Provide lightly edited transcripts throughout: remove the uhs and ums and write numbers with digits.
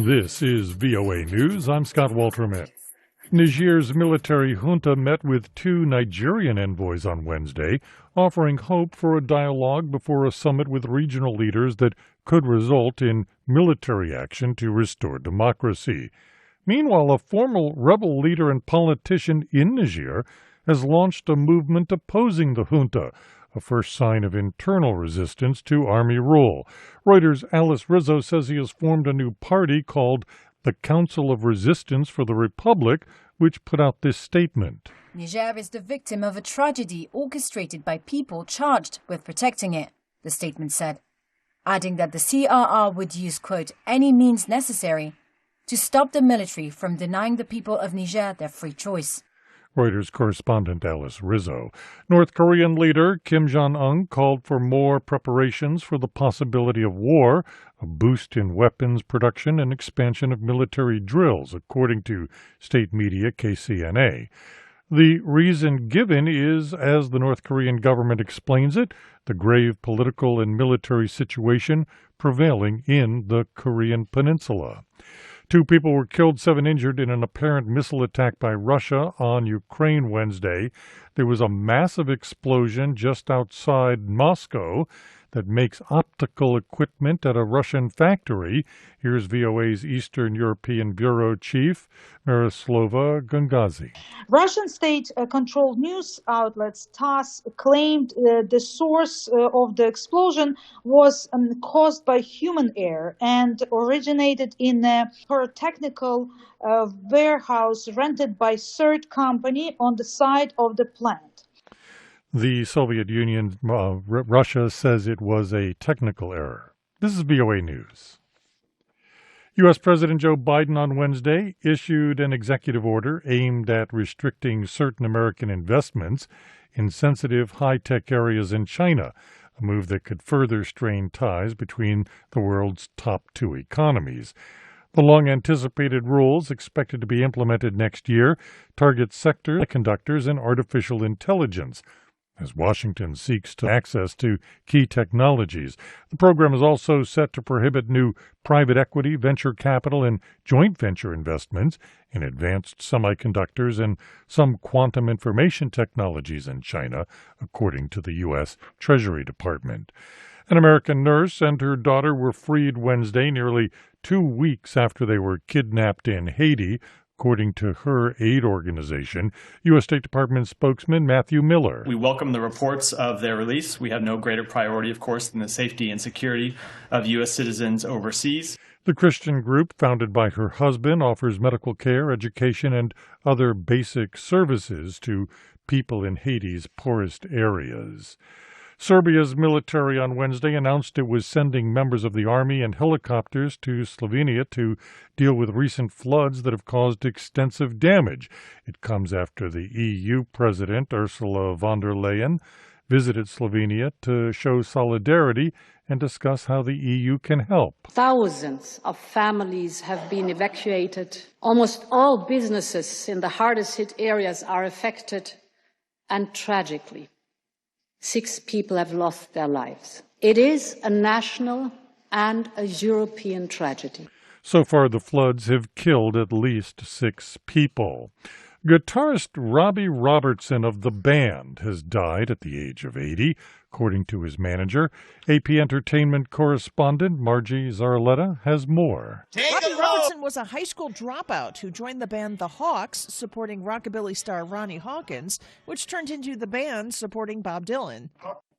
This is VOA News. I'm Scott Walterman. Niger's military junta met with two Nigerian envoys on Wednesday, offering hope for a dialogue before a summit with regional leaders that could result in military action to restore democracy. Meanwhile, a former rebel leader and politician in Niger has launched a movement opposing the junta, a first sign of internal resistance to army rule. Reuters' Alice Rizzo says he has formed a new party called the Council of Resistance for the Republic, which put out this statement. Niger is the victim of a tragedy orchestrated by people charged with protecting it, the statement said, adding that the CRR would use, quote, any means necessary to stop the military from denying the people of Niger their free choice. Reuters correspondent Alice Rizzo. North Korean leader Kim Jong-un called for more preparations for the possibility of war, a boost in weapons production, and expansion of military drills, according to state media KCNA. The reason given is, as the North Korean government explains it, the grave political and military situation prevailing in the Korean peninsula. 2 people were killed, 7 injured in an apparent missile attack by Russia on Ukraine Wednesday. There was a massive explosion just outside Moscow that makes optical equipment at a Russian factory. Here's VOA's Eastern European Bureau Chief, Miroslava Gangazi. Russian state-controlled news outlets TASS claimed the source of the explosion was caused by human error and originated in a pyrotechnical warehouse rented by third company on the site of the plant. The Soviet Union, Russia says it was a technical error. This is VOA News. U.S. President Joe Biden on Wednesday issued an executive order aimed at restricting certain American investments in sensitive high-tech areas in China, a move that could further strain ties between the world's top 2 economies. The long-anticipated rules, expected to be implemented next year, target sectors like semiconductors and artificial intelligence, as Washington seeks to access to key technologies. The program is also set to prohibit new private equity, venture capital, and joint venture investments in advanced semiconductors and some quantum information technologies in China, according to the U.S. Treasury Department. An American nurse and her daughter were freed Wednesday, nearly 2 weeks after they were kidnapped in Haiti, according to her aid organization. U.S. State Department spokesman Matthew Miller. We welcome the reports of their release. We have no greater priority, of course, than the safety and security of U.S. citizens overseas. The Christian group, founded by her husband, offers medical care, education, and other basic services to people in Haiti's poorest areas. Serbia's military on Wednesday announced it was sending members of the army and helicopters to Slovenia to deal with recent floods that have caused extensive damage. It comes after the EU President Ursula von der Leyen visited Slovenia to show solidarity and discuss how the EU can help. Thousands of families have been evacuated. Almost all businesses in the hardest hit areas are affected, and tragically, 6 people have lost their lives. It is a national and a European tragedy. So far, the floods have killed at least 6 people. Guitarist Robbie Robertson of the band has died at the age of 80, according to his manager. AP Entertainment correspondent Margie Zarletta has more. Robbie Robertson was a high school dropout who joined the band The Hawks, supporting rockabilly star Ronnie Hawkins, which turned into the band supporting Bob Dylan.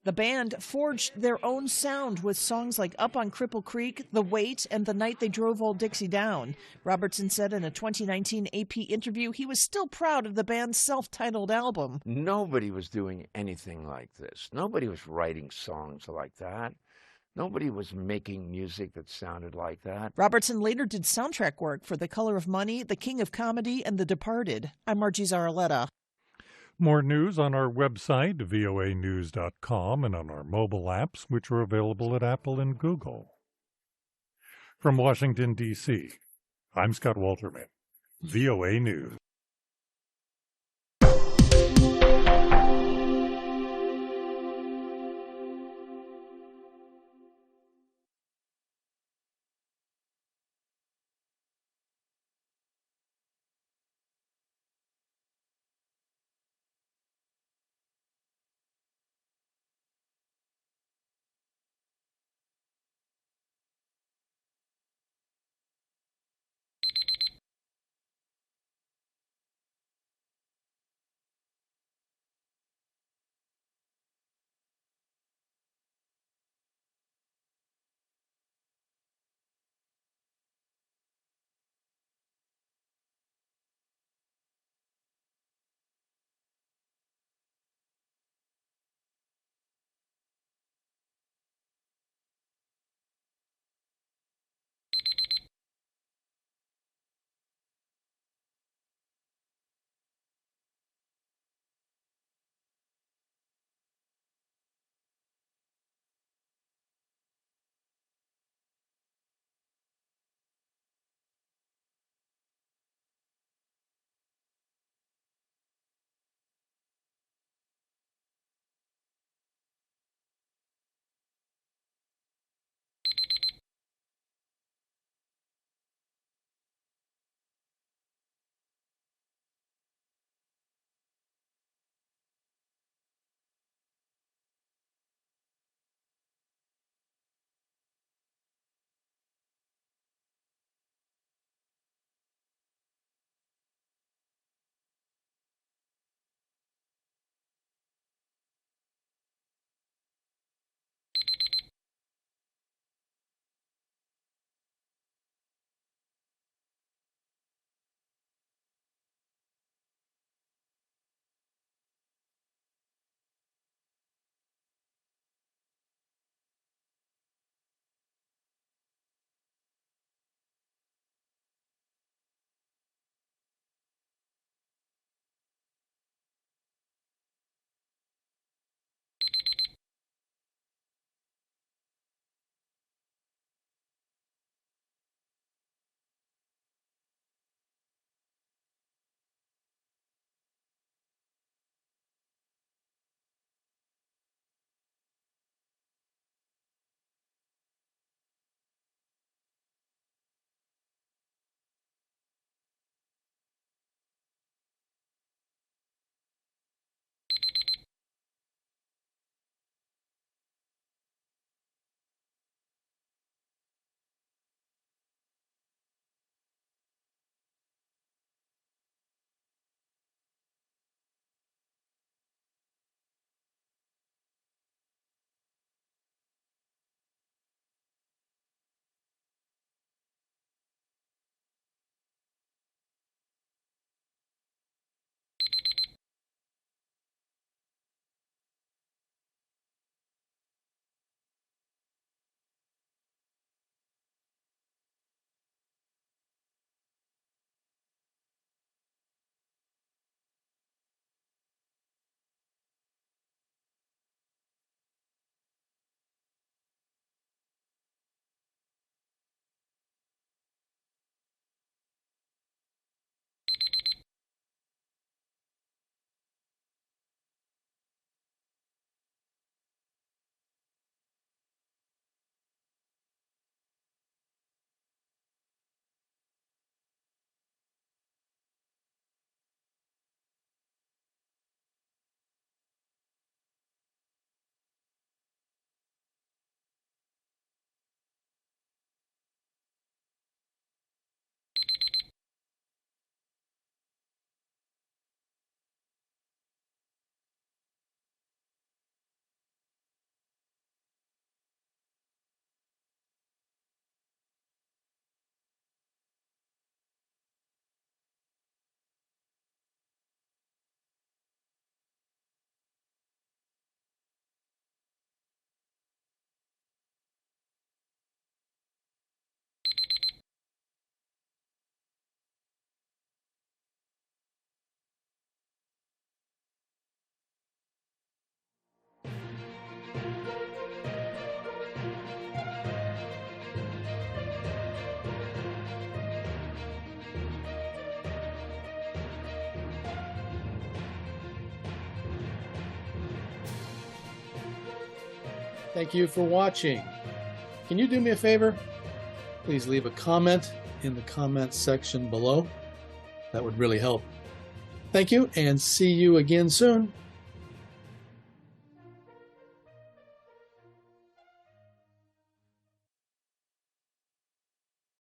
The band forged their own sound with songs like Up on Cripple Creek, The Weight, and The Night They Drove Old Dixie Down. Robertson said in a 2019 AP interview he was still proud of the band's self-titled album. Nobody was doing anything like this. Nobody was writing songs like that. Nobody was making music that sounded like that. Robertson later did soundtrack work for The Color of Money, The King of Comedy, and The Departed. I'm Margie Zarletta. More news on our website, voanews.com, and on our mobile apps, which are available at Apple and Google. From Washington, D.C., I'm Scott Walterman, VOA News. Thank you for watching. Can you do me a favor? Please leave a comment in the comment section below. That would really help. Thank you, and see you again soon.